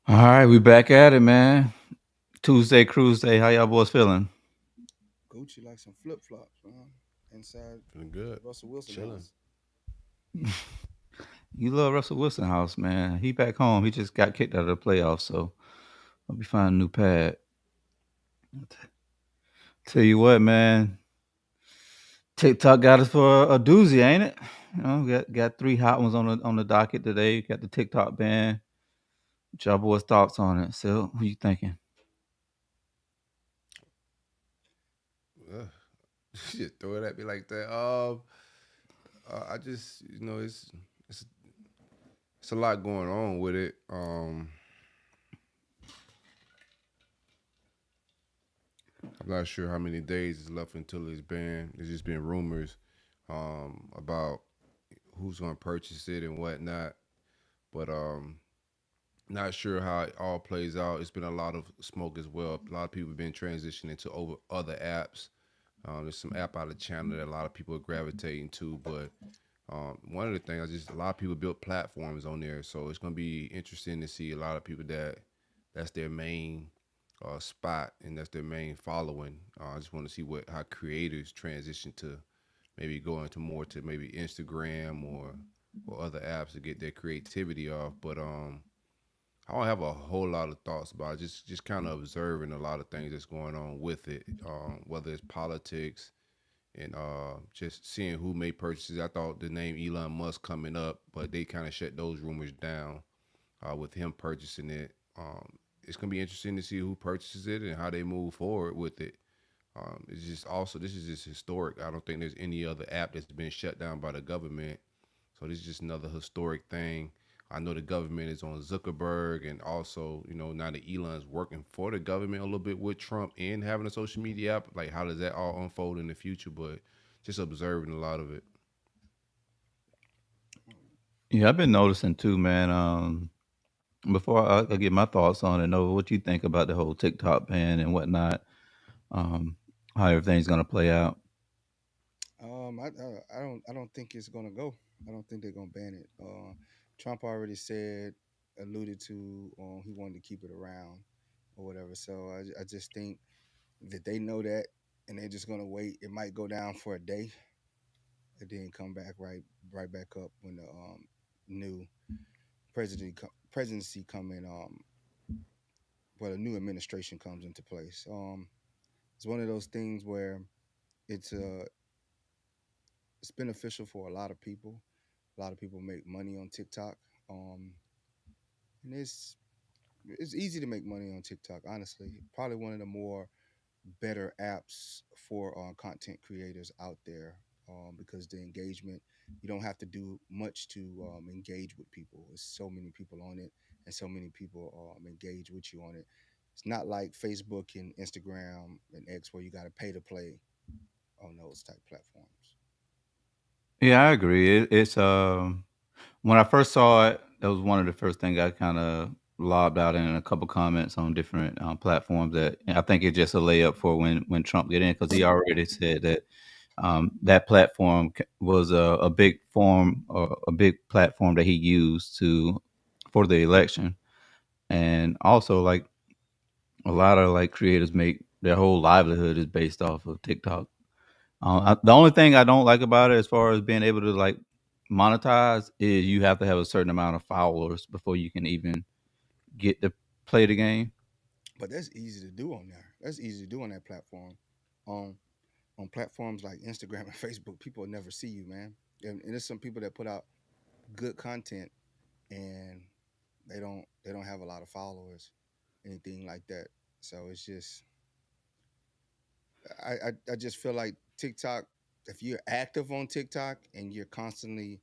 All right, we back at it, man. Tuesday cruise day. How y'all boys feeling? Gucci like some flip flops, man. Inside Feeling good. Russell Wilson Chilling. house. You love Russell Wilson house, man. He back home. He just got kicked out of the playoffs, so I'll be finding a new pad. Tell you what, man. TikTok got us for a doozy, ain't it? Got three hot ones on the docket today. Got the TikTok ban. What y'all boys thoughts on it? So, who you thinking? Ugh. Just throw it at me like that. I just it's it's a lot going on with it. I'm not sure how many days is left until it's banned. There's just been rumors about who's gonna purchase it and whatnot, but not sure how it all plays out. It's been a lot of smoke as well. A lot of people have been transitioning to over other apps. There's some app out of China that a lot of people are gravitating to, but one of the things I just a lot of people built platforms on there, so it's gonna be interesting to see a lot of people that's their main spot and that's their main following. I just want to see what how creators transition to maybe go into more to maybe Instagram or other apps to get their creativity off. But I don't have a whole lot of thoughts about it. Just kind of observing a lot of things that's going on with it, whether it's politics and just seeing who made purchases. I thought the name Elon Musk coming up, but they kind of shut those rumors down with him purchasing it. It's gonna be interesting to see who purchases it and how they move forward with it. It's just also this is just historic. I don't think there's any other app that's been shut down by the government. So this is just another historic thing. I know the government is on Zuckerberg, and also now that Elon's working for the government a little bit with Trump and having a social media app. Like how does that all unfold in the future? But just observing a lot of it. Yeah, I've been noticing too, man. Before I get my thoughts on it, know what you think about the whole TikTok ban and whatnot. Um, how everything's gonna play out. I don't think it's gonna go. I don't think they're gonna ban it. Trump already said, alluded to, he wanted to keep it around or whatever. So I just think that they know that, and they're just gonna wait. It might go down for a day, and then come back right back up when the new presidency come in. Well, a new administration comes into place. It's one of those things where it's uh it's beneficial for a lot of people. A lot of people make money on TikTok, um, and it's easy to make money on TikTok. Honestly, probably one of the more better apps for content creators out there, because the engagement, you don't have to do much to engage with people. There's so many people on it, and so many people engage with you on it. It's not like Facebook and Instagram and X where you got to pay to play on those type platforms. Yeah, I agree. It's when I first saw it, that was one of the first things I kind of lobbed out in a couple comments on different platforms. That and I think it's just a layup for when Trump get in because he already said that that platform was a big form or a big platform that he used to for the election, and also like a lot of like creators make their whole livelihood is based off of TikTok. The only thing I don't like about it, as far as being able to like monetize, is you have to have a certain amount of followers before you can even get to play the game. But that's easy to do on there. That's easy to do on that platform. Um, on platforms like Instagram and Facebook, people will never see you, man. And there's some people that put out good content, and they don't have a lot of followers, anything like that. So it's just I just feel like TikTok. If you're active on TikTok and you're constantly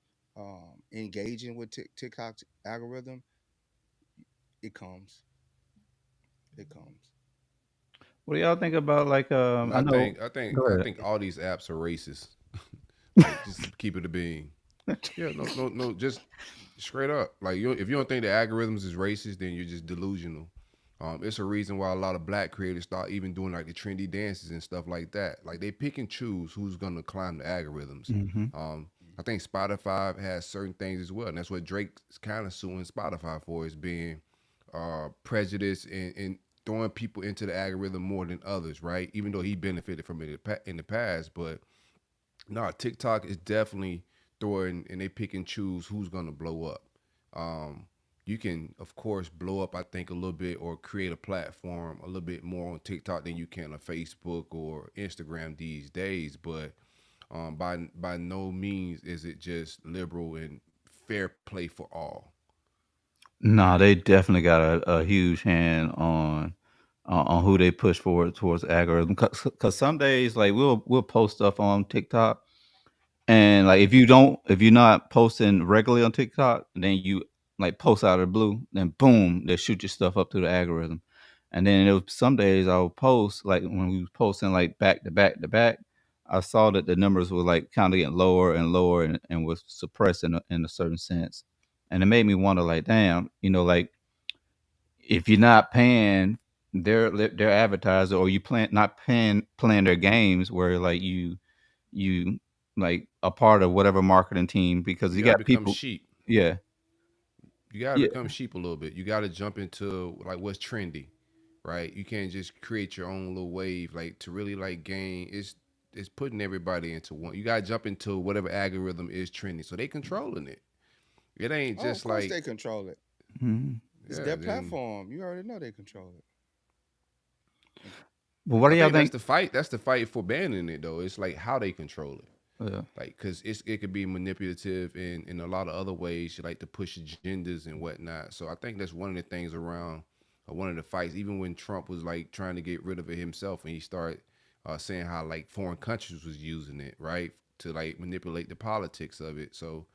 engaging with TikTok's algorithm, it comes. It comes. What do y'all think about like And I I know think I think go I ahead. think all these apps are racist. Like just to keep it a being. Yeah, no, just straight up. Like if you don't think the algorithms is racist, then you're just delusional. It's a reason why a lot of black creators start even doing like the trendy dances and stuff like that. Like they pick and choose who's gonna climb the algorithms. Hmm. Um, I think Spotify has certain things as well, and that's what Drake's kind of suing Spotify for is being prejudice and throwing people into the algorithm more than others, right? Even though he benefited from it in the past, but no, TikTok is definitely throwing, and they pick and choose who's gonna blow up. Um, you can, of course, blow up. I think a little bit, or create a platform a little bit more on TikTok than you can on Facebook or Instagram these days. But by no means is it just liberal and fair play for all. Nah, they definitely got a huge hand on who they push forward towards algorithm. Cause some days like we'll post stuff on TikTok, and like if you're not posting regularly on TikTok, then you like post out of the blue, then boom, they shoot your stuff up through the algorithm. And then it was some days I'll post like when we was posting like back to back to back, I saw that the numbers were like kind of getting lower and lower and was suppressed in a certain sense. And it made me wonder like, damn, like if you're not paying their advertiser, or you plan not playing their games where like you like a part of whatever marketing team, because You you got to got become people. sheep. Yeah, You got to yeah, become sheep a little bit. You got to jump into like what's trendy, right? You can't just create your own little wave. Like to really like gain, it's putting everybody into one. You got to jump into whatever algorithm is trending, so they controlling it. It ain't Oh, of just course like they control it. mhm. It's yeah. their Then platform. You already know they control it. And But what I do y'all think that's think? the fight. That's the fight for banning it though. It's like how they control it. Yeah. Like because it could be manipulative in a lot of other ways, like to push agendas and whatnot. So I think that's one of the things around one of the fights. Even when Trump was like trying to get rid of it himself, and he started saying how like foreign countries was using it right to like manipulate the politics of it. So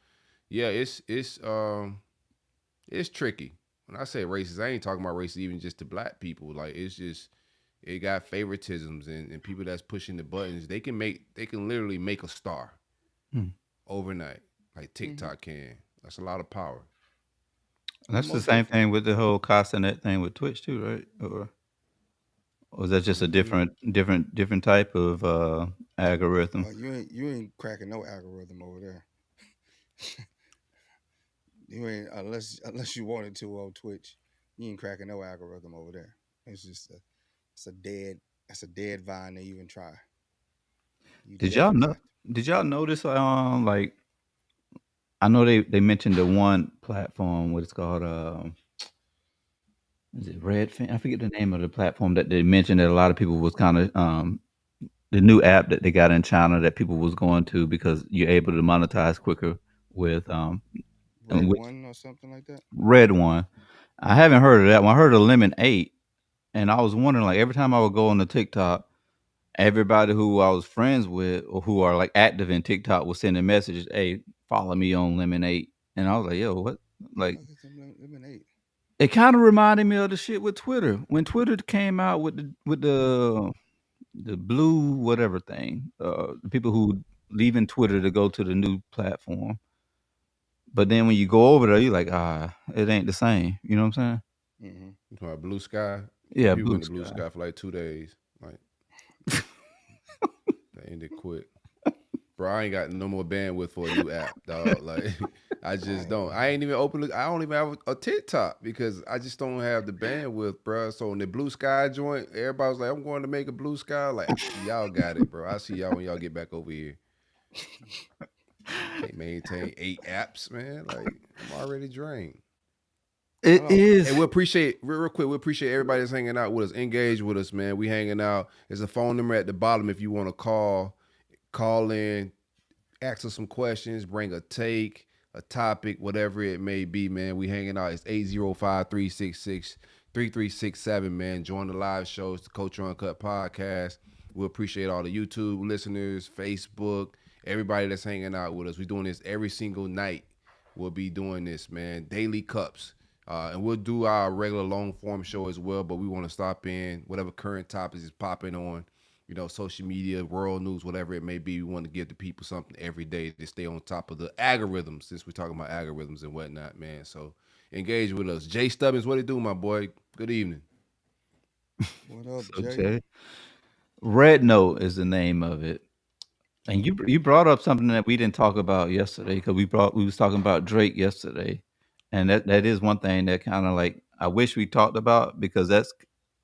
yeah, it's tricky. When I say racist, I ain't talking about racist even just to black people. Like it's just it got favoritisms and people that's pushing the buttons. They can literally make a star Hmm. overnight, like mm-hmm. TikTok can. That's a lot of power. That's the Most same thing definitely. with the whole Castanet thing with Twitch too, right? Or is that just a You different type of algorithm? you ain't cracking no algorithm over there. You ain't unless you wanted to on Twitch. You ain't cracking no algorithm over there. It's just it's a dead that's a dead vine to even try. You Did y'all definitely know? have to. Did y'all notice? Like I know they mentioned the one platform. What it's called? Is it Redfin? I forget the name of the platform that they mentioned that a lot of people was kind of the new app that they got in China that people was going to because you're able to monetize quicker with Red which one or something like that. red one. I haven't heard of that one. I heard of Lemon 8, and I was wondering like every time I would go on the TikTok, everybody who I was friends with or who are like active in TikTok was sending messages, "Hey, follow me on Lemon 8." And I was like, "Yo, what?" Like Look at them lemonade. it kind of reminded me of the shit with Twitter. When Twitter came out with the blue whatever thing, the people who leaving Twitter to go to the new platform. But then when you go over there, you're like, it ain't the same. You know what I'm saying? Mm-hmm. You talking about Blue Sky? Yeah, People blue went to Blue sky. Sky for like 2 days. Like they ended quick. Bro, I ain't got no more bandwidth for a new app, dog. Like I just I don't. I ain't even open. I don't even have a TikTok because I just don't have the bandwidth, bro. So in the Blue Sky joint, everybody was like, "I'm going to make a Blue Sky." Like y'all got it, bro. I see y'all when y'all get back over here. Can't maintain 8 apps, man. Like I'm already drained. It don't. And is. we appreciate real quick. We appreciate everybody that's hanging out with us. Engage with us, man. We hanging out. There's a phone number at the bottom if you want to call. Call in, ask us some questions, bring a take, a topic, whatever it may be, man. We hanging out. It's 805-366-3367, man. Join the live shows, the Culture Uncut Podcast. We appreciate all the YouTube listeners, Facebook, everybody that's hanging out with us. We're doing this every single night. We'll be doing this, man. Daily cups. And we'll do our regular long form show as well, but we want to stop in whatever current topics is popping on, social media, world news, whatever it may be. We want to give the people something every day to stay on top of the algorithms, since we're talking about algorithms and whatnot, man. So engage with us. Jay Stubbins, what it do, my boy? Good evening. What up, So Jay? Jay, Red Note is the name of it. And you brought up something that we didn't talk about yesterday because we was talking about Drake yesterday, and that is one thing that kind of like I wish we talked about, because that's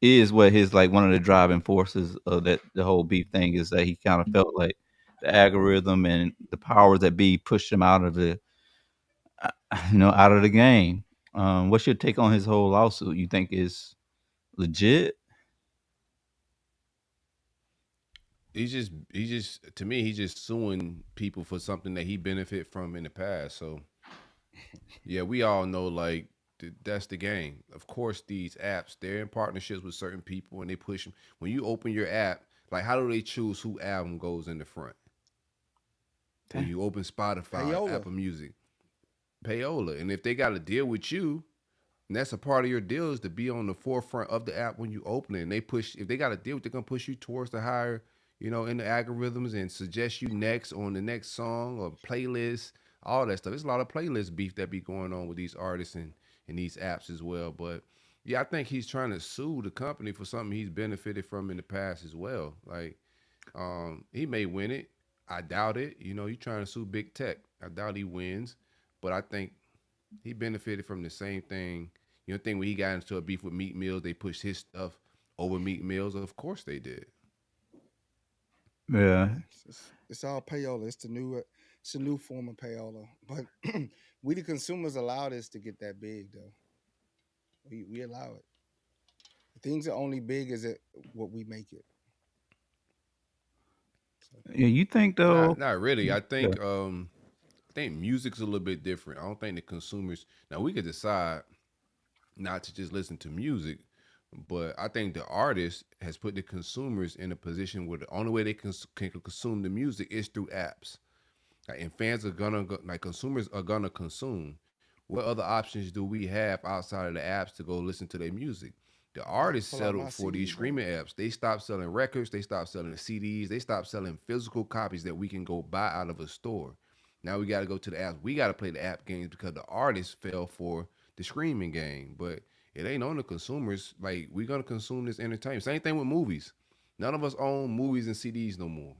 is what his like one of the driving forces of that the whole beef thing is, that he kind of felt like the algorithm and the powers that be pushed him out of the out of the game. What's your take on his whole lawsuit? You think is legit? He's just to me he's just suing people for something that he benefit from in the past. So yeah, we all know like that's the game. Of course, these apps they're in partnerships with certain people and they push them. When you open your app, like how do they choose who album goes in the front? When Damn. you open Spotify, Payola. Apple Music, payola, and if they got to deal with you, and that's a part of your deal is to be on the forefront of the app when you open it. And they push if they got to deal, they're gonna push you towards the higher, in the algorithms and suggest you next on the next song or playlist, all that stuff. There's a lot of playlist beef that be going on with these artists and these apps as well. But yeah, I think he's trying to sue the company for something he's benefited from in the past as well. Like, he may win it. I doubt it. He's trying to sue big tech. I doubt he wins, but I think he benefited from the same thing. Thing when he got into a beef with Meat Mills, they pushed his stuff over Meat Mills. Of course they did. Yeah. It's all payola. It's a new form of payola. But we the consumers allow this to get that big though. We allow it. Things are only big as what we make it. So, Yeah, you think though? Not really. I Yeah. think music's a little bit different. I don't think the consumers now we could decide not to just listen to music, but I think the artist has put the consumers in a position where the only way they can consume the music is through apps. Like, and fans are gonna like consumers are gonna consume. What other options do we have outside of the apps to go listen to their music? The I can artists pull out my settled for these CD, bro. streaming apps. They stopped selling records. They stopped selling CDs. They stopped selling physical copies that we can go buy out of a store. Now we got to go to the apps. We got to play the app games because the artists fell for the streaming game. But it ain't on the consumers. Like, we gonna consume this entertainment. Same thing with movies. None of us own movies and CDs no more.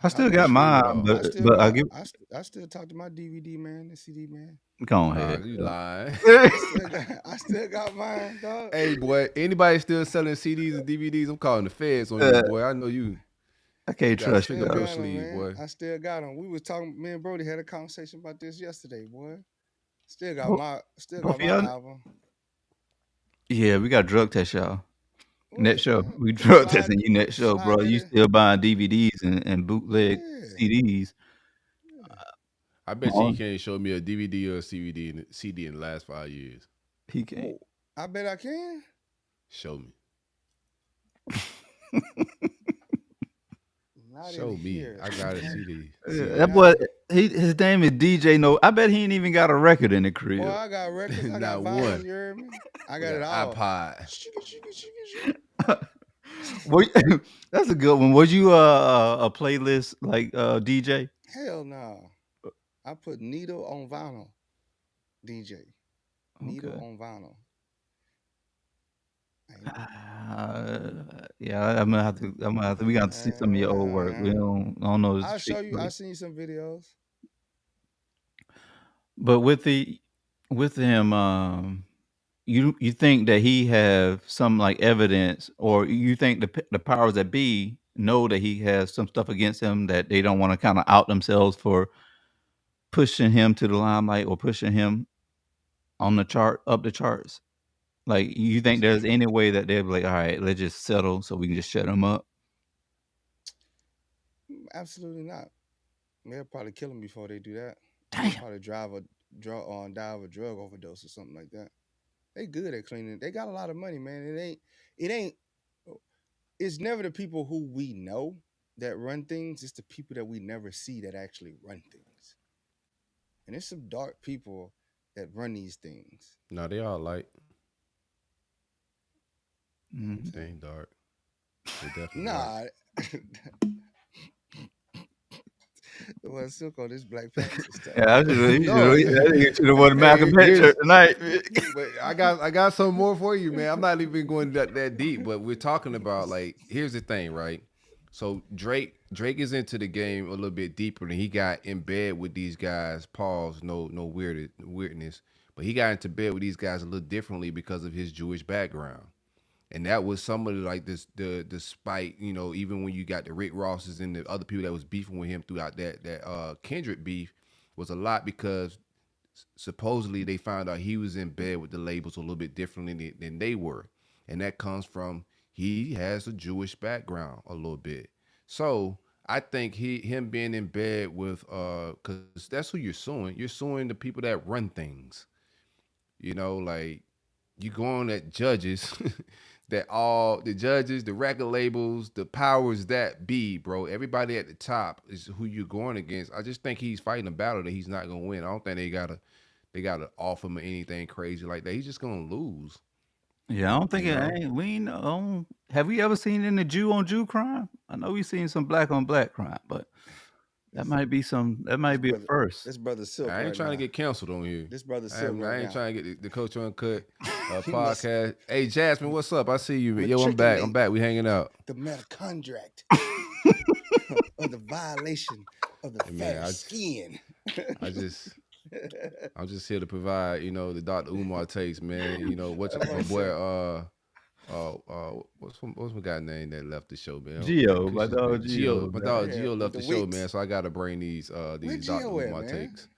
I I still We got do. stream mine, it all. I still but I got. give. I still talk to my DVD man, the CD man. Go Nah, ahead. you lying. I still got mine, dog. Hey boy, anybody still selling CDs and DVDs? I'm calling the feds on you, Uh, boy. I know you. I You can't got a I trust trick you. still up your got them, sleeve, man. boy. I still got them. We was talking. Me and Brody had a conversation about this yesterday, boy. Still got Both, still both got of my y'all. album. Yeah, we got drug test y'all. Next What show, man? we drug Slide, testing you next show, slide bro. that You in. still buying DVDs and bootleg Yeah, CDs? yeah. I bet you Oh, can't show me a DVD or a CD in the last 5 years. he can't. Oh, I bet I can. Show me. Not in Show me. here. I got a CD. That Not CD. boy, his name is DJ. No, I bet he ain't even got a record in the boy. crib. I got records. I got Not vinyl. one. You heard me? I I got got it an all. iPod. Shika, shika, shika, Well, that's a good one. Was you a playlist like DJ? Hell no. I put needle on vinyl. DJ. Needle Okay. on vinyl. Yeah, I'm gonna have to. I'm gonna have to. We got to see some of your old work. We don't. I don't know the I'll show street you. play. I'll send you some videos. But with him, you think that he have some like evidence, or you think the powers that be know that he has some stuff against him that they don't want to kind of out themselves for pushing him to the limelight or pushing him on the chart up the charts? Like, you think there's any way that they'll be like, all right, let's just settle so we can just shut him up? Absolutely not. They'll probably kill him before they do that. They'll Damn. probably die of a drug overdose or something like that. They good at cleaning. They got a lot of money, man. It ain't it's never the people who we know that run things, it's the people that we never see that actually run things. And there's some dark people that run these things. No, they all light. Mhm. They ain't dark. They definitely light. Nah. Well, Silk on this Black Panther stuff. Yeah, I should No, have worn the Malcolm X here's shirt tonight. but I got some more for you, man. I'm not even going that deep, but we're talking about like here's the thing, right? So Drake Drake is into the game a little bit deeper than he got in bed with these guys. Pause. No weirdness. But he got into bed with these guys a little differently because of his Jewish background. And that was some of the, like this the spite, even when you got the Rick Rosses and the other people that was beefing with him throughout that Kendrick beef was a lot because supposedly they found out he was in bed with the labels a little bit differently than they were. And that comes from he has a Jewish background a little bit. So I think him being in bed with because that's who you're suing. You're suing the people that run things. Like you go on at judges that all the judges, the record labels, the powers that be, bro. Everybody at the top is who you're going against. I just think he's fighting a battle that he's not gonna win. I don't think they gotta offer him anything crazy like that. He's just gonna lose. Yeah, I don't think You it know? ain't. We ain't, have we ever seen any Jew on Jew crime? I know we seen some black on black crime, but that This might be some. That this might be a brother first. this brother Silk I ain't right trying to now. get canceled on here. This brother I, Silk am, right I ain't now. trying to get the Coach Uncut He must podcast. Hey Jasmine, what's up? I see you. Yo, I'm back. I'm matriculate back. We hanging out. the mitochondriac of the violation of the Hey man, fair skin. I just I'm just here to provide, the Dr. Umar takes, man. What's That's my what's boy up. what's my guy name that left the show, man? Geo, my Kush is dog big. Geo. My Man. dog Yeah, Gio with left the the show, man. weeks. So I gotta bring Where these Dr. Gio at, Umar man? takes.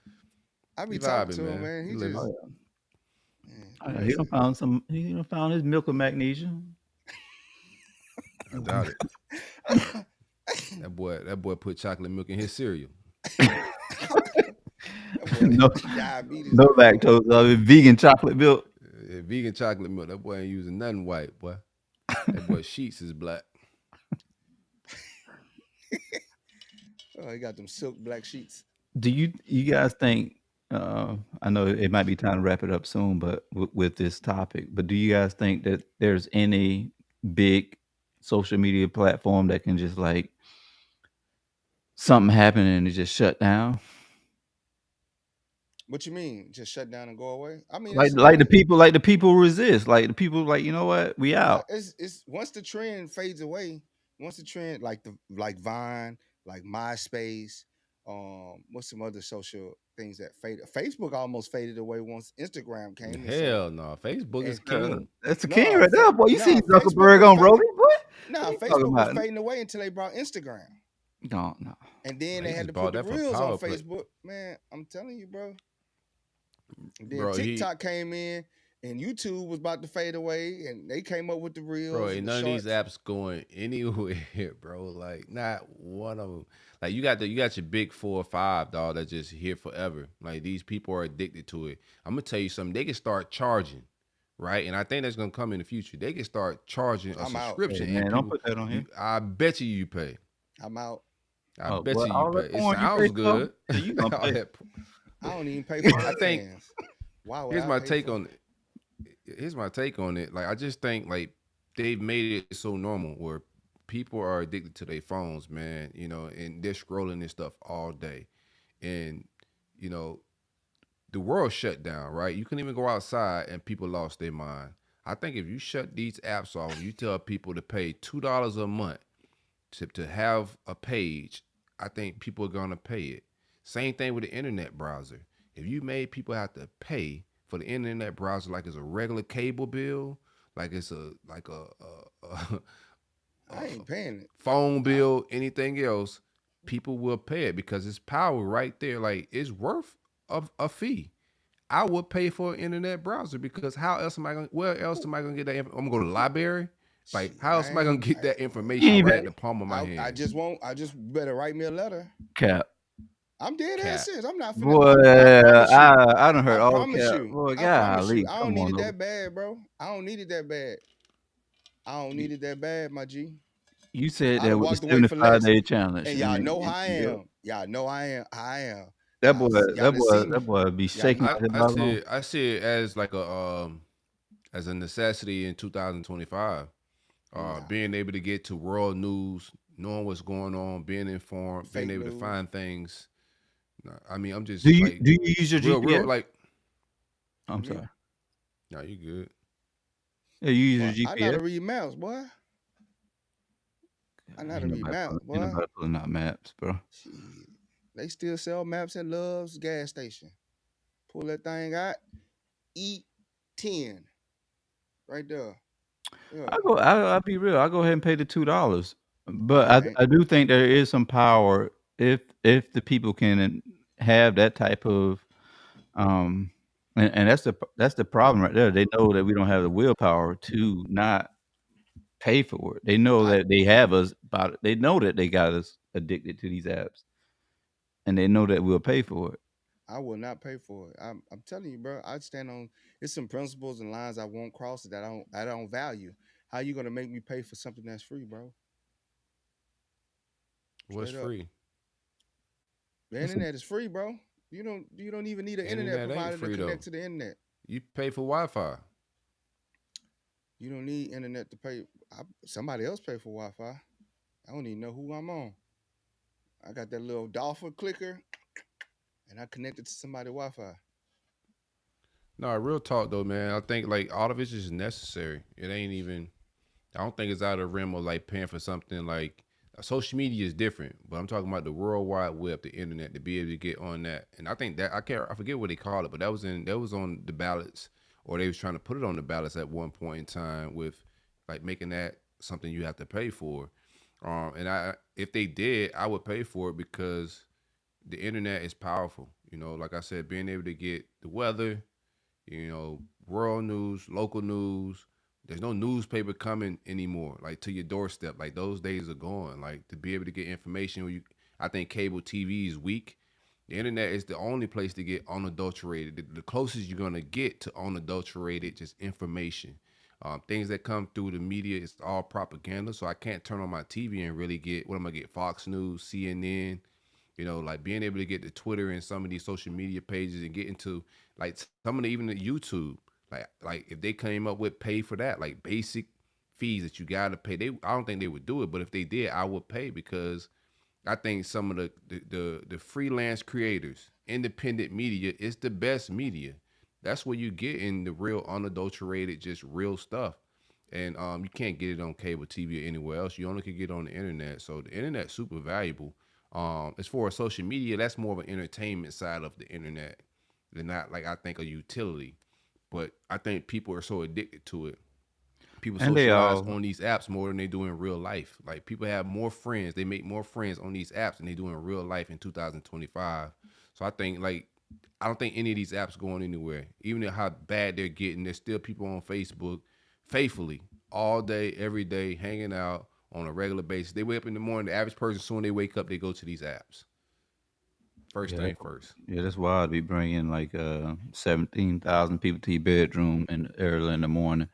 I He be talking vibing, to him, man. man. He He living. just Oh man, yeah, he done listen. found some. He done found his milk of magnesia. I doubt it. That boy put chocolate milk in his cereal. That boy no, diabetes no and all. lactose. Vegan chocolate milk. Vegan chocolate milk. That boy ain't using nothing white, boy. That boy sheets is black. Oh, he got them silk black sheets. Do you guys think? I know it might be time to wrap it up soon, but with this topic, but do you guys think that there's any big social media platform that can just like something happen and it just shut down? What you mean? Just shut down and go away? I mean, Like it's like the only people like the people resist. Like the people like, you know what? We nah. out. It's once the trend fades away. Once the trend like Vine, like MySpace, what's some other social things that faded? Facebook almost faded away once Instagram came, and so Hell no. Facebook is and king. That's the king no, right there, boy. You see no, Facebook Zuckerberg was on Rogan, boy? What you talking Facebook was about? fading away until they brought Instagram, No, no. and then they He had just to put bought the that for reels on power play. Facebook. Man, I'm telling you, bro. And then Bro, TikTok came in, and YouTube was about to fade away, and they came up with the reels ain't and the none of these shorts. apps going anywhere, bro. Like not one of them. Like you got your big 4 or 5, dog, that just here forever. Like these people are addicted to it. I'm gonna tell you something. They can start charging, right? And I think that's gonna come in the future. They can start charging a I'm out. Hey subscription, and man, don't people, put that on you, here. I bet you pay. I'm out. I Oh, bet well, you all pay. that It porn you pay sounds for? good. Yeah, you gonna All pay. that I don't even pay for I think OnlyFans. Why would here's I my pay take for? on here's my take on it. Like I just think like they've made it so normal where people are addicted to their phones, man. And they're scrolling this stuff all day, and you know the world shut down. Right? You couldn't even go outside, and people lost their mind. I think if you shut these apps off, you tell people to pay $2 a month to have a page, I think people are gonna pay it. Same thing with the internet browser. If you made people have to pay for the internet browser like it's a regular cable bill, like it's I ain't paying it. phone I, bill, anything else, people will pay it because it's power right there. Like it's worth a fee. I would pay for an internet browser because how else am I going? Where else am I going to get that? I'm going to go to the library. Like shit, how else I am I going ain't. to get that You information ain't right pay. at the palm of my I hand? just won't. I just better write me a letter. Cap. I'm dead ass Cap. serious. I'm not finna. Boy, I promise you. I done I heard all promise cap. you. Boy, I promise you. golly, I don't come need on it over. that bad, bro. I don't need it that bad. I don't need it that bad, my G. You said I'd that have with the walked away for less. 75-day challenge, And y'all and, know how and I yep. am. Y'all know I am. I am. That boy, Y'all done see that me. boy be Y'all. shaking out his I see bottom. it. I see it as like as a necessity in 2025. Nah. Being able to get to world news, knowing what's going on, being informed, being Fake able to news. find things. Nah, I mean, I'm Do just you like do you use your real GPS? like. I'm Me? sorry. Nah, you good. Yeah, you use Boy, your I know how GPS. to read maps, boy. I know how to read map, Ain't boy. nobody pulling out maps, bro. Shit. They still sell maps at Love's gas station. Pull that thing out, E10 right there. Yeah. I'll be real. I'll go ahead and pay the $2, but Nah, ain't. I do think there is some power if the people can have that type of and that's the problem right there. They know that we don't have the willpower to not pay for it. They know I that they have us about it. They know that they got us addicted to these apps, and they know that we'll pay for it. I will not pay for it. I'm telling you, bro. I stand on. It's some principles and lines I won't cross that I don't value. How you gonna make me pay for something that's free, bro? What's Straight up. free? The Listen, internet is free, bro. You don't even need an internet Internet ain't provider to free though. connect to the internet. You pay for Wi-Fi. You don't need internet to pay. Somebody else pay for Wi-Fi. I don't even know who I'm on. I got that little dolphin clicker, and I connected to somebody Wi-Fi. No, real talk though, man. I think like all of it's just necessary. It ain't even. I don't think it's out of the realm of like paying for something like social media is different, but I'm talking about the World Wide Web, the internet, to be able to get on that. And I think that I forget what they call it, but that was on the ballots, or they was trying to put it on the ballots at one point in time with like making that something you have to pay for. And I if they did, I would pay for it because the internet is powerful. You know, like I said, being able to get the weather, world news, local news. There's no newspaper coming anymore, like to your doorstep. Like those days are gone. Like to be able to get information, I think cable TV is weak. The internet is the only place to get unadulterated. The closest you're gonna get to unadulterated just information. Things that come through the media is all propaganda. So I can't turn on my TV and really get what I'm gonna get: Fox News, CNN, like being able to get to Twitter and some of these social media pages and get into like some of the even the YouTube. Like if they came up with pay for that, like basic fees that you gotta pay, I don't think they would do it. But if they did, I would pay because I think some of the freelance creators, independent media is the best media. That's where you get in the real unadulterated, just real stuff. And you can't get it on cable TV or anywhere else. You only can get it on the internet. So the internet's super valuable. As far as social media, that's more of an entertainment side of the internet than not like I think a utility. But I think people are so addicted to it. People and they socialize all on these apps more than they do in real life. Like people have more friends, they make more friends on these apps than they do in real life in 2025. So I think like I don't think any of these apps going anywhere. Even how bad they're getting, there's still people on Facebook faithfully all day, every day, hanging out on a regular basis. They wake up in the morning. The average person, soon they wake up, they go to these apps. First yeah, thing first. that's why I'd be bringing like 17,000 people to your bedroom and early in the morning.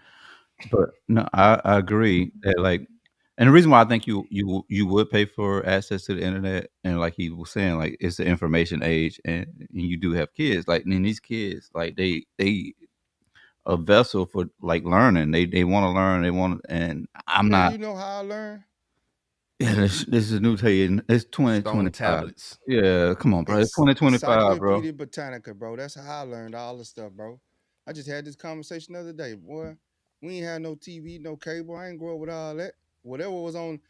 But no, I agree that like, and the reason why I think you would pay for access to the internet, and like he was saying, like it's the information age, and you do have kids. Like, and these kids, like they a vessel for like learning. They want to learn. They want, and I'm Man, not. you know how I learn? Yeah, this is new to you. It's Stone 2025. tablets. Yeah, come on, bro. It's 2025, bro. Encyclopedia Britannica, bro. That's how I learned all the stuff, bro. I just had this conversation the other day, boy. We ain't had no TV, no cable. I ain't grow up with all that. Whatever was on,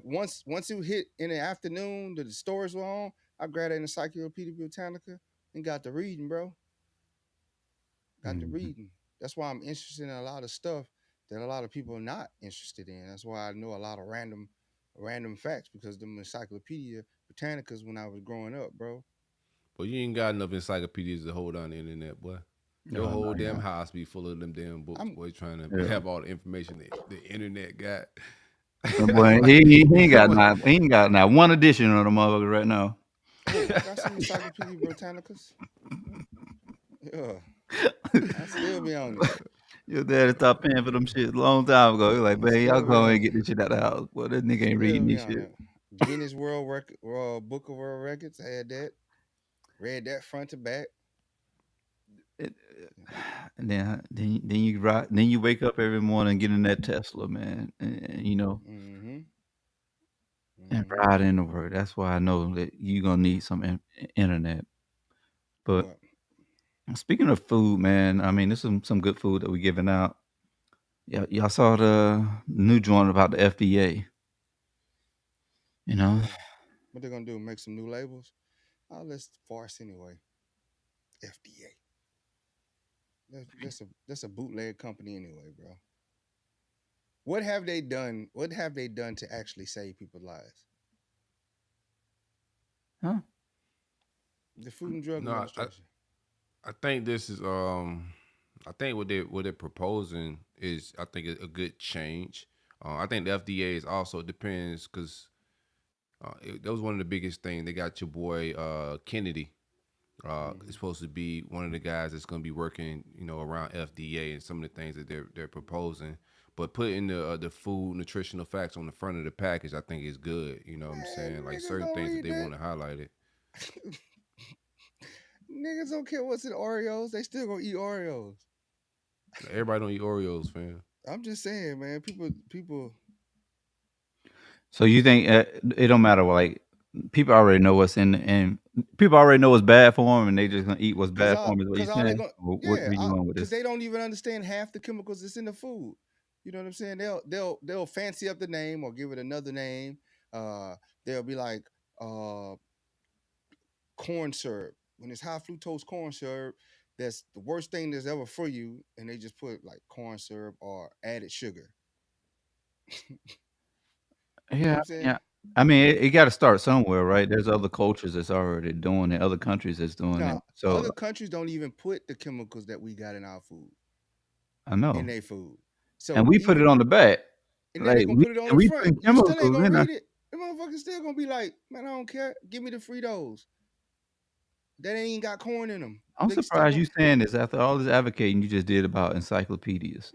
once it hit in the afternoon, the stores were on. I grabbed an Encyclopedia Britannica and got to reading, bro. Got to Mhm. reading. That's why I'm interested in a lot of stuff that a lot of people are not interested in. That's why I know a lot of random facts because them Encyclopedia Britannicas when I was growing up, bro. But you ain't got enough encyclopedias to hold on the internet, boy. Your Oh no, whole damn yeah, house be full of them damn books, I'm boy, trying to yeah. have all the information the internet got. That boy, Like, he ain't got I'm a, not he ain't got not one edition of the motherfucker right now. Look, I got some Encyclopedia Britannicas. Yeah, I still be on it. Your daddy stopped paying for them shit a long time ago. He like, I man, y'all still be go and on get it. this shit out of the house. Boy, that nigga ain't Still reading be this on shit. it. Guinness World Record, Book of World Records. I had that. Read that front to back. It, and then you wake up every morning and get in that Tesla, man, and Mm-hmm. and Mm-hmm. ride into work. That's why I know that you gonna need some internet. But What? speaking of food, man, I mean, there's some good food that we giving out. Yeah, y'all saw the new joint about the FDA. You know, Yeah. What they're gonna do? Make some new labels? Oh, let's farce anyway. FDA. That's a bootleg company anyway, bro. What have they done? What have they done to actually save people's lives? huh? The Food and Drug No, Administration. I think this is I think what they're proposing is I think a good change. I think the FDA is also depends because that was one of the biggest things. They got your boy Kennedy. Is Hmm. supposed to be one of the guys that's going to be working, around FDA and some of the things that they're proposing. But putting the food nutritional facts on the front of the package, I think is good. You know what I'm saying? Man, Like niggas certain don't things that read they that. want to highlight it. Niggas don't care what's in Oreos. They still gonna eat Oreos. Everybody don't eat Oreos, fam. I'm just saying, man. People. So you think it don't matter? Like people already know what's in, and people already know what's bad for them, and they just gonna eat what's bad for them. Is what you All they saying? going What are you going with because this? they don't even understand half the chemicals that's in the food. You know what I'm saying? They'll fancy up the name or give it another name. Uh, they'll be like uh corn syrup. When it's high fructose corn syrup, that's the worst thing that's ever for you, and they just put like corn syrup or added sugar. You know what Yeah, I'm yeah. saying? I mean, it got to start somewhere, right? There's other cultures that's already doing it, other countries that's doing it. Now, So other countries don't even put the chemicals that we got in our food I in know, their food. and So we put even it on the back, and then they like gonna put it on the we front. put You still ain't chemicals gonna in there. read it. The motherfucker still gonna be like, man, I don't care. Give me the Fritos. That ain't got corn in them. I'm They still surprised gonna you saying this after all this advocating you just did about encyclopedias.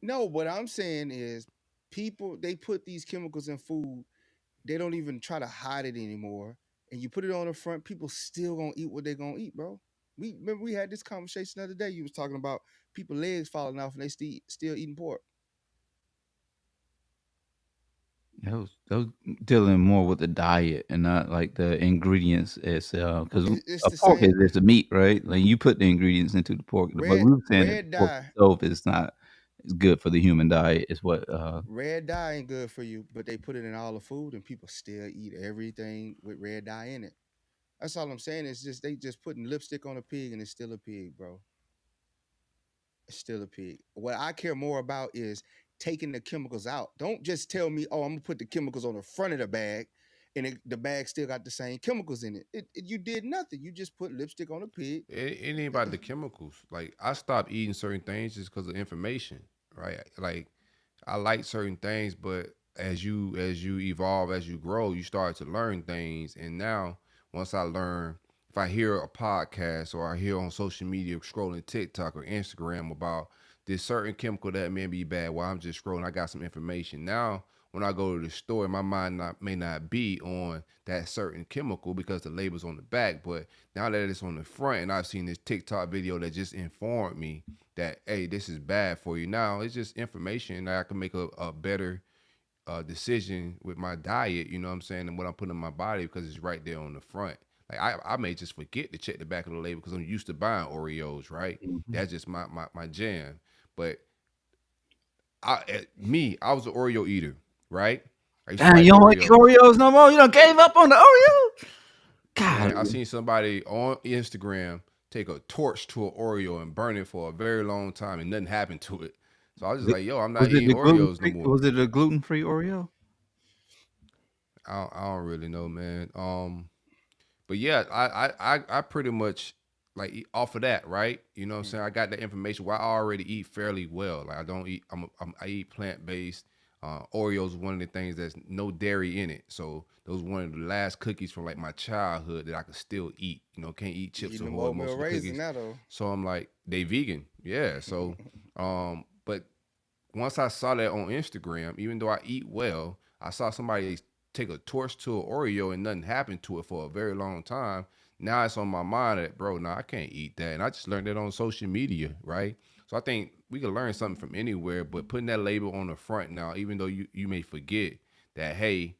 no. What I'm saying is, people they put these chemicals in food. They don't even try to hide it anymore. And you put it on the front, people still gonna eat what they gonna eat, bro. We remember we had this conversation the other day. You was talking about people legs falling off and they still eating pork. Those dealing more with the diet and not like the ingredients itself. Because It's a the pork is same just a meat, right? Like you put the ingredients into the pork, but we were saying that the red pork dye. itself is not is good for the human diet. Is what Red dye ain't good for you, but they put it in all the food and people still eat everything with red dye in it. That's all I'm saying. It's just they just putting lipstick on a pig and it's still a pig, bro. It's still a pig. What I care more about is taking the chemicals out. Don't just tell me, oh, I'm gonna put the chemicals on the front of the bag, and the bag still got the same chemicals in it. You did nothing. You just put lipstick on a pig. It ain't about the chemicals. Like I stopped eating certain things just because of information, right? Like I like certain things, but as you evolve, as you grow, you start to learn things. And now, once I learn, if I hear a podcast or I hear on social media scrolling TikTok or Instagram about this certain chemical that may be bad, while I'm just scrolling, I got some information. Now, when I go to the store, my mind may not be on that certain chemical because the label's on the back, but now that it's on the front, and I've seen this TikTok video that just informed me that hey, this is bad for you. Now it's just information that I can make a better decision with my diet. You know what I'm saying, and what I'm putting in my body because it's right there on the front. Like I may just forget to check the back of the label because I'm used to buying Oreos. Right, Mhm. that's just my jam. But I was an Oreo eater. Right, I used to Damn, like you don't eat Oreos. Oreos no more. You don't gave up on the Oreo. God, Man, I seen somebody on Instagram take a torch to an Oreo and burn it for a very long time and nothing happened to it. So I was just like, yo, I'm not was it eating the gluten Oreos no free? more. Was it a gluten free Oreo? I don't really know, man. But yeah, I pretty much like off of that, right? You know what I'm saying? I got that information. Well, I already eat fairly well. Like I don't eat. I eat plant based. Oreos is one of the things that's no dairy in it. So those one of the last cookies from like my childhood that I could still eat. You know, can't eat You Chips eating them Ahoy most oatmeal of the raisin cookies. now though. So I'm like, they vegan, yeah. So, but once I saw that on Instagram, even though I eat well, I saw somebody take a torch to an Oreo and nothing happened to it for a very long time. Now it's on my mind that, bro, nah, I can't eat that. And I just learned it on social media, right? So I think we can learn something from anywhere, but putting that label on the front now, even though you may forget that, hey,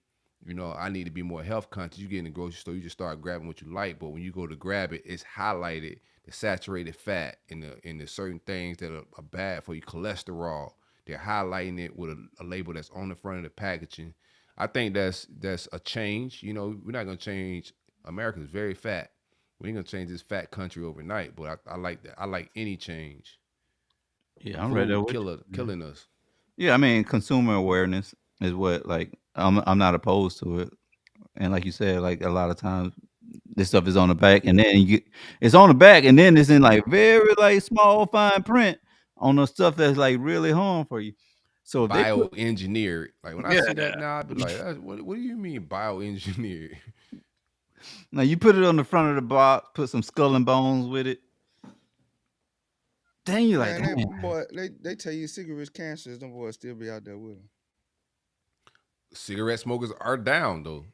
I need to be more health conscious. You get in the grocery store, you just start grabbing what you like, but when you go to grab it, it's highlighted the saturated fat and the certain things that are bad for you, cholesterol. They're highlighting it with a label that's on the front of the packaging. I think that's a change. You know, we're not gonna change. America's very fat. We ain't gonna change this fat country overnight. But I like that. I like any change. Yeah, I'm right there Food with you. killing us. Yeah, I mean, consumer awareness is what like I'm not opposed to it, and like you said, like a lot of times this stuff is on the back, and then it's on the back, and then it's in like very like small fine print on the stuff that's like really harm for you. So if they put Bioengineered. Like when I see that yeah, now, I'd be like, what do you mean bioengineered? now you put it on the front of the box, put some skull and bones with it, then you're like, Man, damn, they tell you cigarettes cancers, them boys still be out there with them. Cigarette smokers are down though.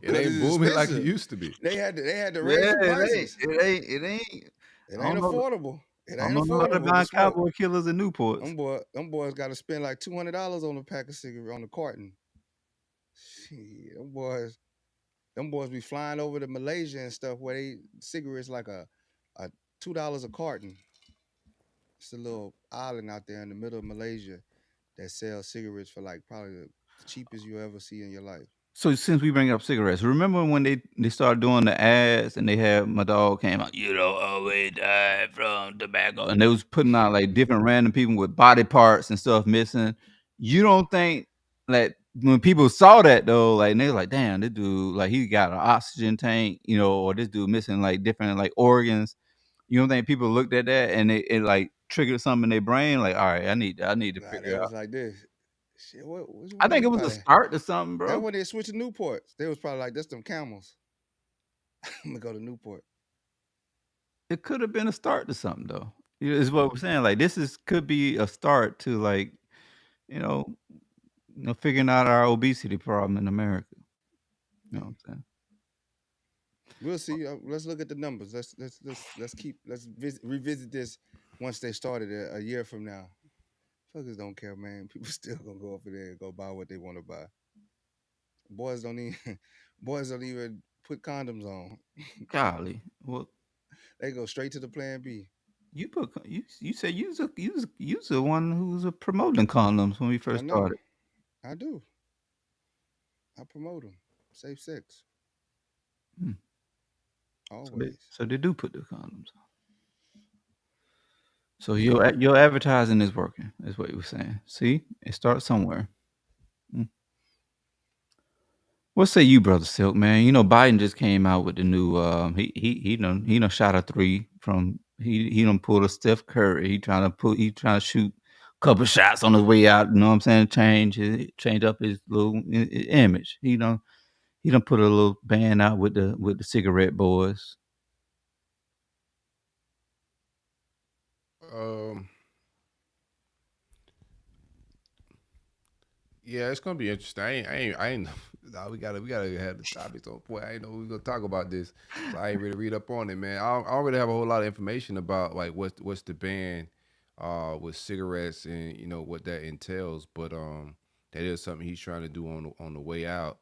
It Cause ain't it's booming like it expensive. used to be. They had to raise yeah, the prices. it ain't. It I ain't don't know, affordable. It I don't ain't know how to affordable to buy smoke. cowboy killers and Newports. Them boys got to spend like $200 on a pack of cigarette on the carton. Shit, them boys be flying over to Malaysia and stuff where they cigarettes like a $2 a carton. It's a little island out there in the middle of Malaysia that sells cigarettes for like probably the cheapest you ever see in your life. So since we bring up cigarettes, remember when they started doing the ads and they had my dog came out, you don't always die from tobacco, and they was putting out like different random people with body parts and stuff missing. You don't think like when people saw that though, like and they was like, damn, this dude like he got an oxygen tank, or this dude missing like different like organs. You don't think people looked at that and it like triggered something in their brain, like, all right, I need to Nah, they figure out. was like this. Shit, what I think they it was a probably start to something, that bro. when they switched to Newports. They was probably like, that's them camels. I'm gonna go to Newport. It could have been a start to something though. Is what we're saying. Like this is could be a start to like, you know, figuring out our obesity problem in America. You know Yeah. what I'm saying? We'll see. Let's look at the numbers. Let's revisit this once they started a year from now. Fuckers don't care, man. People still gonna go up there and go buy what they want to buy. Boys don't even boys don't even put condoms on. Golly. Well, They go straight to the plan B. you said you was the one who was promoting condoms when we I first know. started. I do. I promote them. Safe sex. Hmm. So they Always. so they do put the condoms on. So your advertising is working, is what you were saying. See, it starts somewhere. Hmm. What say you, brother Silk, man? Biden just came out with the new he done shot a three from he done pulled a Steph Curry. He trying to shoot a couple shots on his way out, you know what I'm saying? Change up his little image. He done put a little band out with the cigarette boys. Um, yeah, it's gonna be interesting. I ain't. Nah, we gotta have the topics on point. I ain't know we gonna talk about this, so I ain't really read up on it, man. I don't really have a whole lot of information about like what's the ban, with cigarettes and what that entails. But that is something he's trying to do on the way out.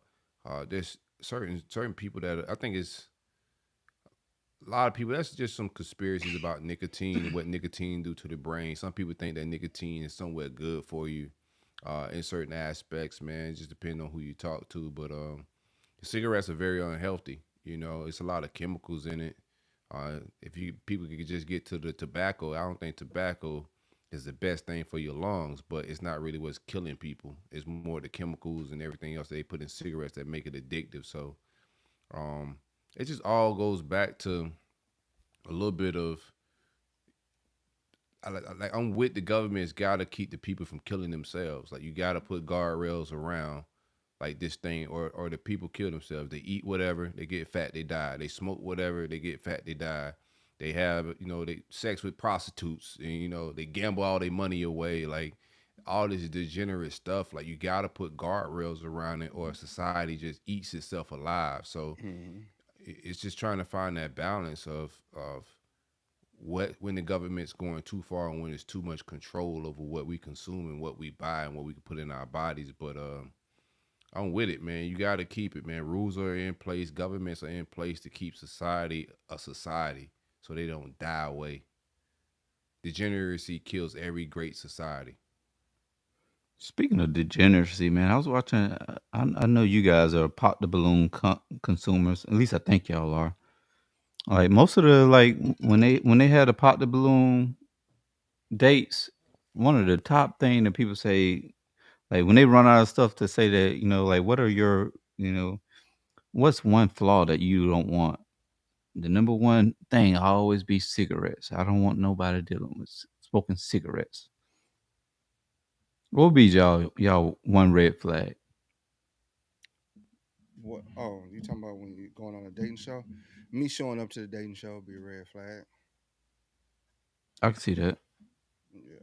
There's certain people that I think is a lot of people. That's just some conspiracies about nicotine and what nicotine do to the brain. Some people think that nicotine is somewhat good for you, in certain aspects. Man, it just depends on who you talk to. But cigarettes are very unhealthy. It's a lot of chemicals in it. If you people could just get to the tobacco, I don't think tobacco is the best thing for your lungs, but it's not really what's killing people. It's more the chemicals and everything else they put in cigarettes that make it addictive. So um, it just all goes back to a little bit of I'm with the government's got to keep the people from killing themselves. Like you got to put guardrails around like this thing, or the people kill themselves. They eat whatever, they get fat, they die. They smoke whatever, they get fat, they die. They have they sex with prostitutes, and they gamble all their money away. Like all this degenerate stuff. Like you got to put guardrails around it, or society just eats itself alive. So Hmm. it's just trying to find that balance of what when the government's going too far and when it's too much control over what we consume and what we buy and what we can put in our bodies. But I'm with it, man. You got to keep it, man. Rules are in place, governments are in place to keep society a society, so they don't die away. Degeneracy kills every great society. Speaking of degeneracy, man, I was watching. I know you guys are pop the balloon consumers. At least I think y'all are. Like most of the when they had the pop the balloon dates, one of the top thing that people say, like when they run out of stuff to say that, like what are your, what's one flaw that you don't want? The number one thing always be cigarettes. I don't want nobody dealing with smoking cigarettes. What would be y'all one red flag? What? Oh, you talking about when you going on a dating show? Me showing up to the dating show be a red flag. I can see that. Yeah,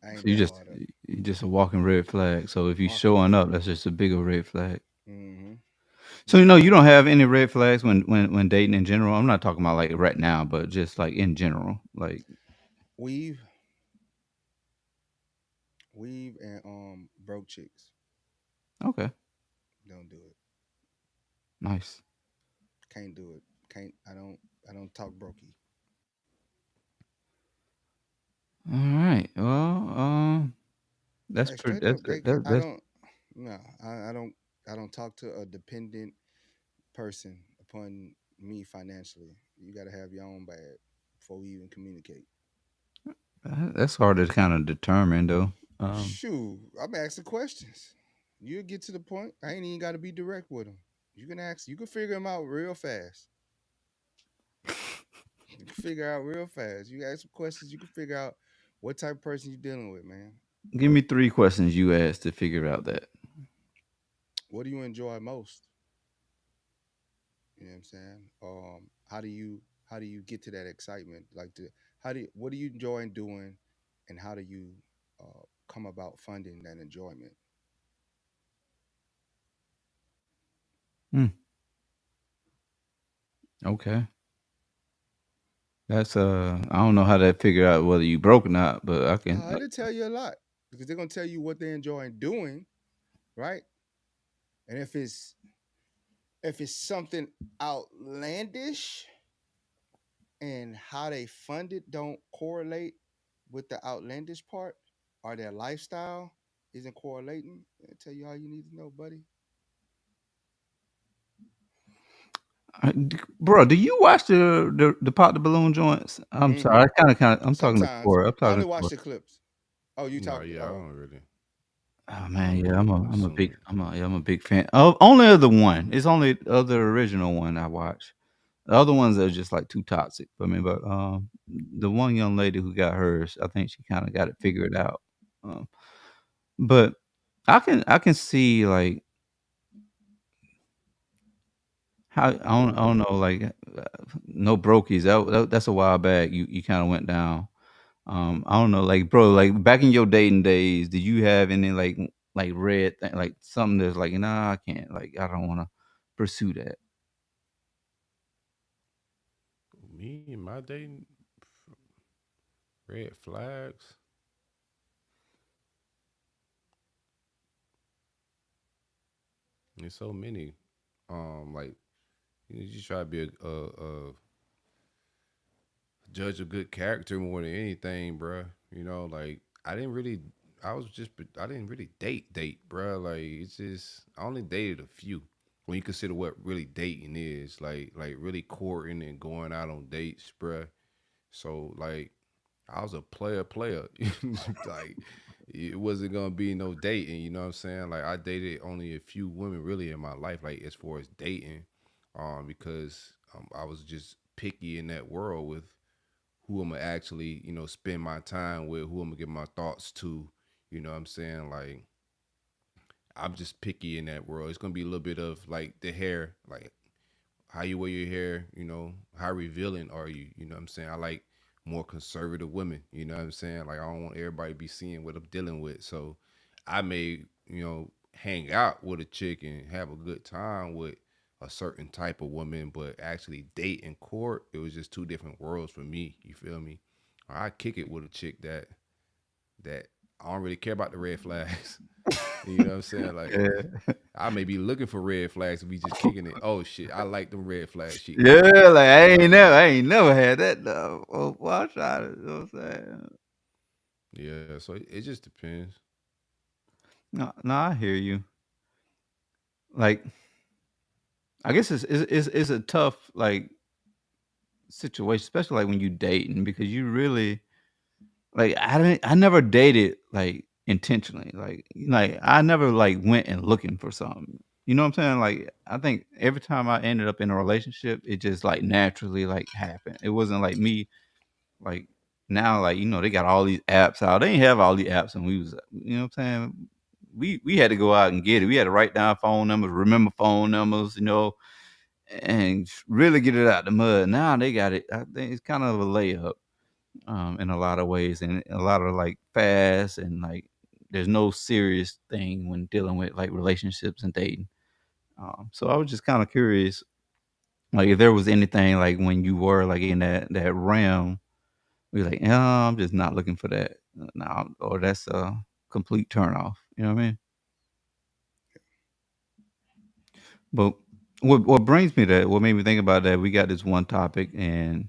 I So ain't that hard up. you just a walking red flag. So if you Walking showing red up, flag. that's just a bigger red flag. Mm-hmm. So Yeah. you don't have any red flags when dating in general. I'm not talking about like right now, but just like in general. Like Weave, weave, and broke chicks. okay, Don't do it. nice. Can't do it. Can't. I don't. I don't talk brokey. All right. Well, that's Like pretty. straight up. I That's don't. No. I don't. I don't talk to a dependent person upon me financially. You got to have your own bag before we even communicate. that's hard to kind of determine though. Shoot, I'm asking questions. You get to the point. I ain't even got to be direct with them. You can ask. You can figure them out real fast. You can figure out real fast. You ask some questions. You can figure out what type of person you're dealing with, man. Give me three questions you asked to figure out that. What do you enjoy most? You know what I'm saying? How do you get to that excitement? Like the how do you, what do you enjoy doing, and how do you come about funding that enjoyment? Hmm. Okay. That's I don't know how to figure out whether you broke or not, but I can. It'll tell you a lot because they're gonna tell you what they enjoy doing, right? And if it's something outlandish and how they fund it don't correlate with the outlandish part, or their lifestyle isn't correlating, it'll tell you all you need to know, buddy. Bro, do you watch the pop the balloon joints? I'm sorry, Mm-hmm. I kind of. I'm talking to Sometimes Corey. I'm I talking only to watch Corey. the clips. Oh, you No, talking? yeah, Oh, Oh I man, don't yeah, really I'm a consume big it. I'm a big fan. Of only of the one. It's only of the original one I watch. The other ones are just like too toxic for me. But the one young lady who got hers, I think she kind of got it figured out. Um, but I can see like how I don't know like no brokies. That's a while back. You kind of went down. I don't know, like, bro, like back in your dating days, did you have any like red thing, like something that's like, nah, I can't, like, I don't want to pursue that. Me and my dating red flags. There's so many. Like you just try to be a judge of good character more than anything, bruh. You know, like I didn't really. I was just. I didn't really date, bruh. Like it's just. I only dated a few. When you consider what really dating is, like really courting and going out on dates, bruh. So like I was a player. Like it wasn't gonna be no dating, you know what I'm saying? Like I dated only a few women really in my life, like as far as dating, because I was just picky in that world with who I'm gonna actually, spend my time with, who I'm gonna give my thoughts to, you know what I'm saying? Like I'm just picky in that world. It's gonna be a little bit of like the hair, like how you wear your hair, how revealing are you? You know what I'm saying? I like more conservative women, you know what I'm saying? Like I don't want everybody to be seeing what I'm dealing with. So I may, hang out with a chick and have a good time with a certain type of woman, but actually date and court, it was just two different worlds for me. You feel me? I kick it with a chick that I don't really care about the red flags. You know what I'm saying? Like Yeah. I may be looking for red flags and we just kicking it. Oh shit, I like them red flags she got. Yeah, like You know what I mean? I ain't never had that though. Oh, well, I tried it, you know what I'm saying? Yeah, so it just depends. No, no, I hear you. Like, I guess it's a tough like situation, especially like when you dating because you really like I never dated like intentionally. Like I never like went and looking for something. You know what I'm saying? Like I think every time I ended up in a relationship, it just like naturally like happened. It wasn't like me like now like they got all these apps out. They didn't have all these apps and we was what I'm saying? We had to go out and get it. We had to write down phone numbers, remember phone numbers, and really get it out the mud. Now they got it. I think it's kind of a layup in a lot of ways, and a lot of like fast and like there's no serious thing when dealing with like relationships and dating. So I was just kind of curious, like if there was anything like when you were like in that realm, we like, no, I'm just not looking for that now, or that's a complete turn off. You know what I mean? But what brings me to what made me think about that, we got this one topic, and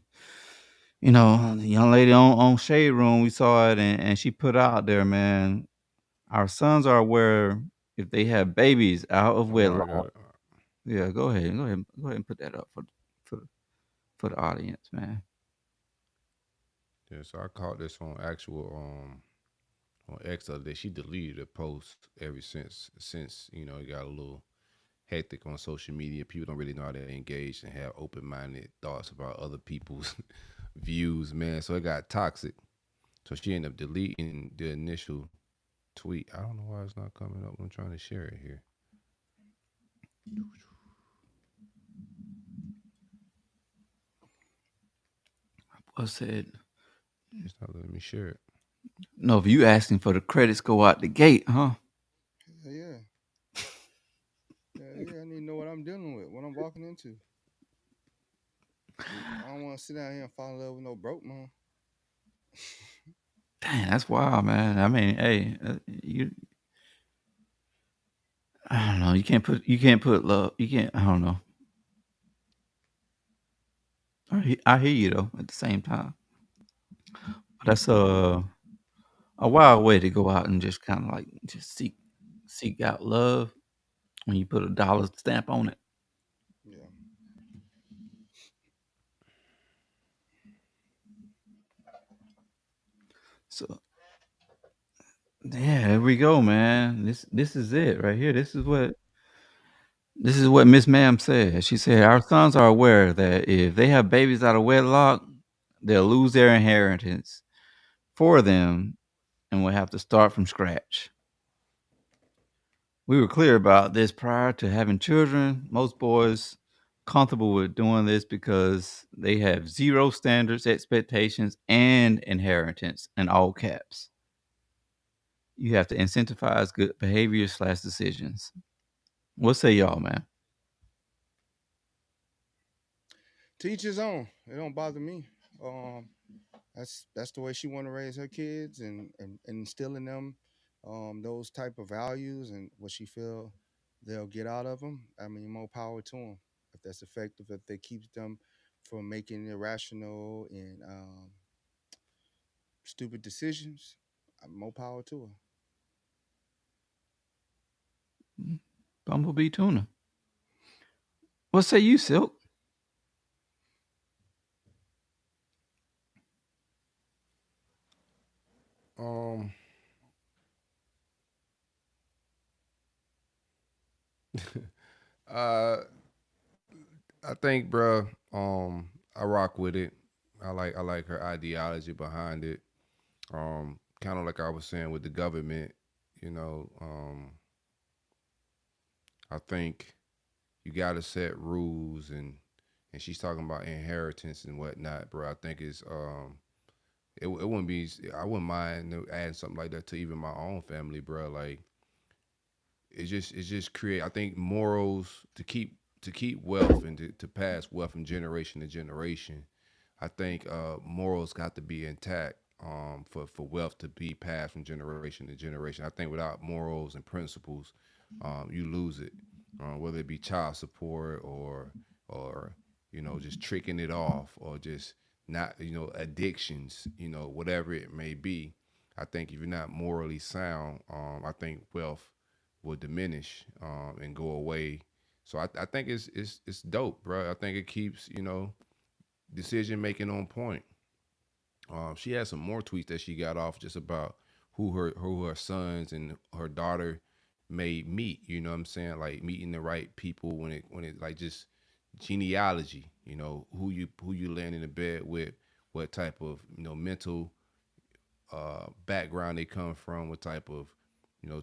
the young lady on Shade Room, we saw it, and she put out there, man, our sons are aware if they have babies out of Oh, I wedlock. got Yeah, go ahead and put that up for for the audience, man. yeah. So I caught this on actual on X the other day. She deleted a post ever since it got a little hectic on social media. People don't really know how to engage and have open minded thoughts about other people's views, man. So it got toxic. So she ended up deleting the initial tweet. I don't know why it's not coming up. I'm trying to share it here. I said, It's not letting me share it. no, if you asking for the credits go out the gate, huh? Yeah, yeah, yeah. I need to know what I'm dealing with, what I'm walking into. I don't want to sit down here and fall in love with no broke man. Dang, that's wild, man. I mean, hey, I don't know. You can't put love. You can't. I don't know. I hear you though. At the same time, but that's a wild way to go out and just kind of like just seek out love when you put a dollar stamp on it. Yeah. So yeah, here we go, man. This is it right here. This is what Miss Ma'am said. She said our sons are aware that if they have babies out of wedlock, they'll lose their inheritance for them and will have to start from scratch. We were clear about this prior to having children. Most boys comfortable with doing this because they have zero standards, expectations, and inheritance in all caps. You have to incentivize good behavior slash decisions. What say y'all, man? Teach his own. It don't bother me. Um, that's the way she want to raise her kids and instill in them those type of values and what she feel they'll get out of them. I mean, more power to them. If that's effective, if they keeps them from making irrational and stupid decisions, more power to her. Mm, Bumblebee tuna. What say you, Silk? Um, uh, I think, bro. I rock with it. I like her ideology behind it. Kind of like I was saying with the government, you know. I think you got to set rules and she's talking about inheritance and whatnot, bro. I think it wouldn't be I wouldn't mind adding something like that to even my own family, bro. Like it's just create. I think morals to keep wealth and to pass wealth from generation to generation. I think morals got to be intact for wealth to be passed from generation to generation. I think without morals and principles, you lose it. Whether it be child support or just tricking it off or just not addictions, whatever it may be. I think if you're not morally sound, I think wealth will diminish and go away. So I think it's dope, bro. I think it keeps decision making on point. She had some more tweets that she got off just about who her sons and her daughter may meet. You know what I'm saying? Like meeting the right people when it like just genealogy. Who you land in the bed with, what type of mental background they come from, what type of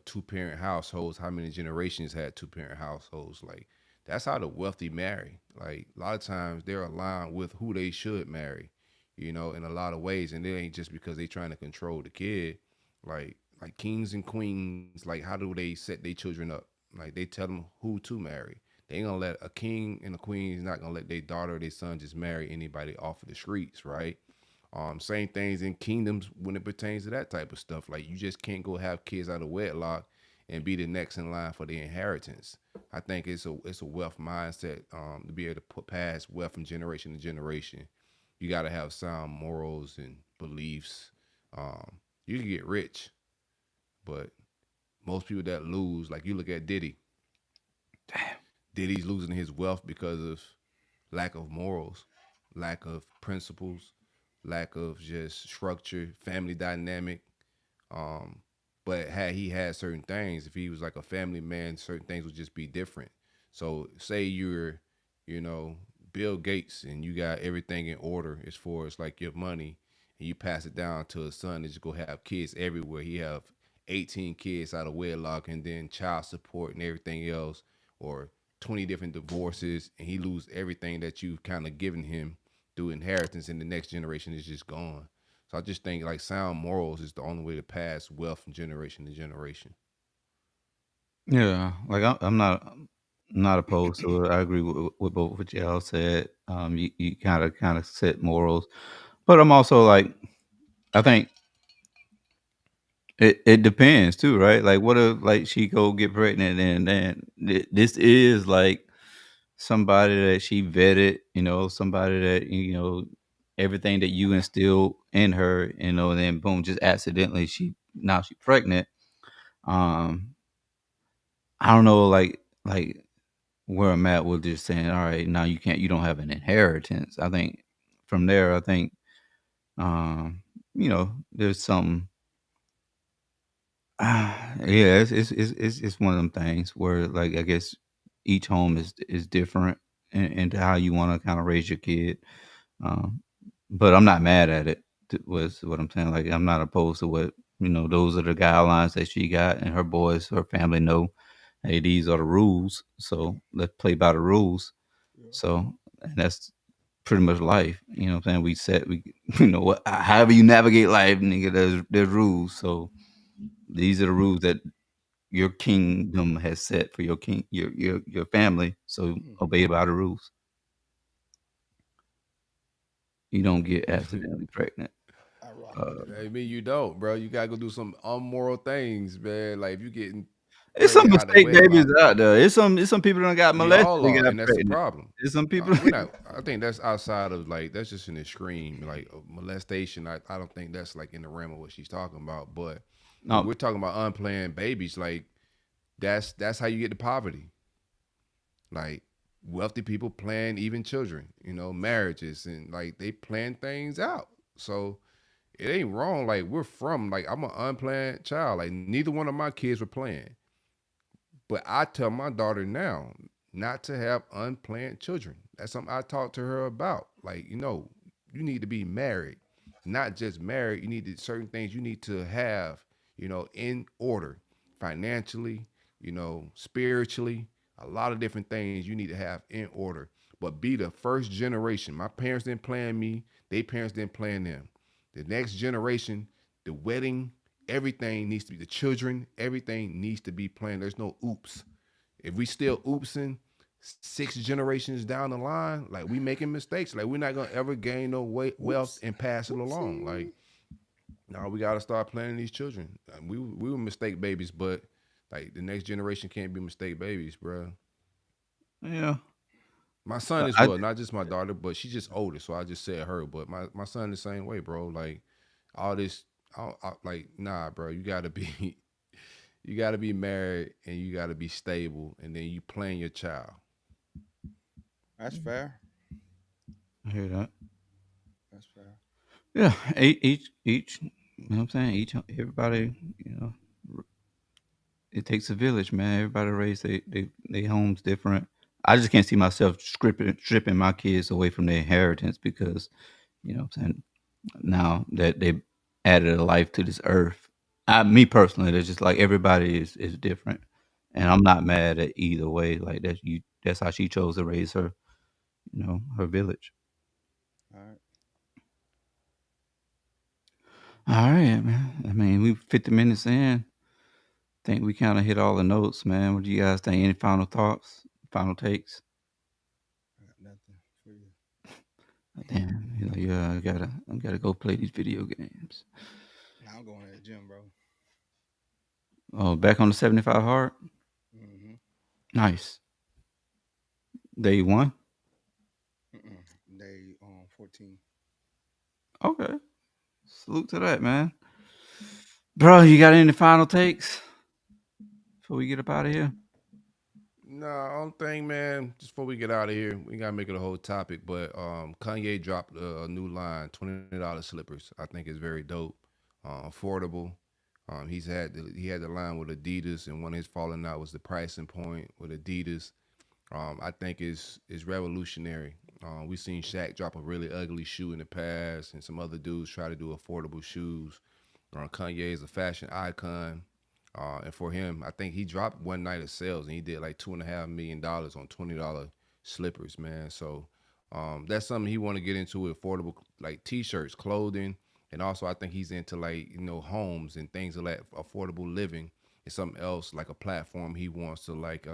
two-parent households, how many generations had two-parent households. Like that's how the wealthy marry. Like a lot of times they're aligned with who they should marry, in a lot of ways, and it ain't just because they trying to control the kid. Like kings and queens, like how do they set their children up? Like they tell them who to marry. They ain't gonna let a king and a queen is not gonna let their daughter or their son just marry anybody off of the streets, right? Same things in kingdoms when it pertains to that type of stuff. Like you just can't go have kids out of wedlock and be the next in line for the inheritance. I think it's a wealth mindset to be able to put pass wealth from generation to generation. You got to have sound morals and beliefs. You can get rich, but most people that lose, like you look at Diddy. Diddy's losing his wealth because of lack of morals, lack of principles, lack of just structure, family dynamic. Um, but had he had certain things, if he was like a family man, certain things would just be different. So say you're, you know, Bill Gates and you got everything in order as far as like your money and you pass it down to a son that just go have kids everywhere. He have 18 kids out of wedlock and then child support and everything else, or 20 different divorces, and he lose everything that you've kind of given him through inheritance, and the next generation is just gone. So I just think like sound morals is the only way to pass wealth from generation to generation. Yeah, like I'm not opposed to it. I agree with both what y'all said. You kind of set morals, but I'm also like I think it depends too, right? Like what if like she go get pregnant and then this is like somebody that she vetted, somebody that everything that you instilled in her, and then boom, just accidentally she's pregnant. Um, I don't know, like where I'm at with just saying, all right, now you don't have an inheritance. I think from there, I think there's some yeah, it's one of them things where like I guess each home is different and how you want to kind of raise your kid. Um, but I'm not mad at it. Was what I'm saying. Like I'm not opposed to what those are the guidelines that she got, and her boys, her family know. Hey, these are the rules. So let's play by the rules. Yeah. So and that's pretty much life. You know what I'm saying? We set we what however you navigate life, nigga. There's rules. So these are the rules that your kingdom has set for your family. So Hmm. obey by the rules. You don't get accidentally pregnant. I rock with Uh, it. I mean, you don't, bro. You gotta go do some unmoral things, man. Like if you getting it's some pregnant out of mistake babies wedlock, out there. It's some people that got we molested all and are, got and that's the pregnant. problem. There's some people. We're not. I think that's outside of like that's just an extreme like molestation. I don't think that's like in the realm of what she's talking about. But when No, we're talking about unplanned babies, like that's how you get to poverty. Like wealthy people plan even children, marriages, and like they plan things out. So it ain't wrong. Like we're from like I'm an unplanned child. Like neither one of my kids were planned. But I tell my daughter now not to have unplanned children. That's something I talk to her about. Like, you need to be married. Not just married, you need to, certain things you need to have, in order financially, spiritually, a lot of different things you need to have in order. But be the first generation. My parents didn't plan me, their parents didn't plan them. The next generation, the wedding, everything needs to be the children, everything needs to be planned. There's no oops. If we still oopsing 6 generations down the line, like we making mistakes. Like we're not gonna ever gain no wealth Whoops. and pass it along. Like Whoopsie. now we gotta start planning these children. We were mistake babies, but like the next generation can't be mistake babies, bro. yeah. My son But as well, not just my daughter, but she's just older, so I just said her. But my son the same way, bro. Like all this. Like, nah, bro. You gotta be you gotta be married and you gotta be stable, and then you plan your child. That's fair. I hear that. That's fair. Yeah, each. You know what I'm saying? Each everybody. You know, it takes a village, man. Everybody raised they homes different. I just can't see myself stripping my kids away from their inheritance because you know what I'm saying now that they added a life to this earth. Me personally, it's just like everybody is different, and I'm not mad at either way. Like that, you that's how she chose to raise her, you know, her village. All right. All right, man. I mean, we 50 minutes in. Think we kind of hit all the notes, man. What do you guys think? Any final thoughts? Final takes? I got nothing for you. Damn, you know, yeah, I gotta go play these video games. Now I'm going to the gym, bro. Oh, back on the 75 hard. Mm-hmm. Nice. Day one. Mm-mm. Day 14. Okay. Salute to that, man. Bro, you got any final takes before we get up out of here? Nah, only thing, man. Just before we get out of here, we gotta make it a whole topic. But Kanye dropped a new line, $20 slippers. I think it's very dope, affordable. He had the line with Adidas, and one of his falling out was the pricing point with Adidas. I think is revolutionary. We've seen Shaq drop a really ugly shoe in the past, and some other dudes try to do affordable shoes. Kanye is a fashion icon, and for him, I think he dropped one night of sales, and he did like $2.5 million on $20 slippers, man. So that's something he want to get into with affordable, like t-shirts, clothing, and also I think he's into like homes and things of that affordable living. It's something else like a platform he wants to like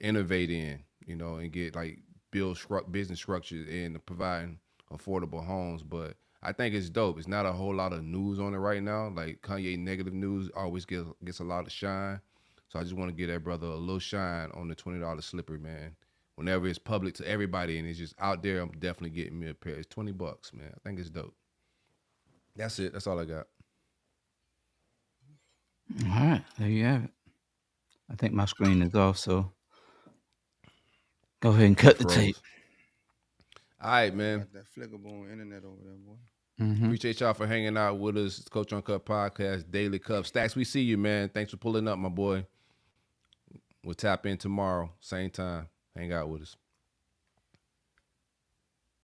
innovate in, and get like business structures and providing affordable homes. But I think it's dope. It's not a whole lot of news on it right now. Like Kanye negative news always gets a lot of shine. So I just want to give that brother a little shine on the $20 slipper, man. Whenever it's public to everybody and it's just out there, I'm definitely getting me a pair. It's $20, man. I think it's dope. That's it. That's all I got. All right, there you have it. I think my screen is off, so go ahead and It cut the tape. froze. All right, You man. got that flickable internet over there, boy. Mm-hmm. Appreciate y'all for hanging out with us. It's Coach Uncut Podcast Daily CUP. Stacks, we see you, man. Thanks for pulling up, my boy. We'll tap in tomorrow, same time. Hang out with us.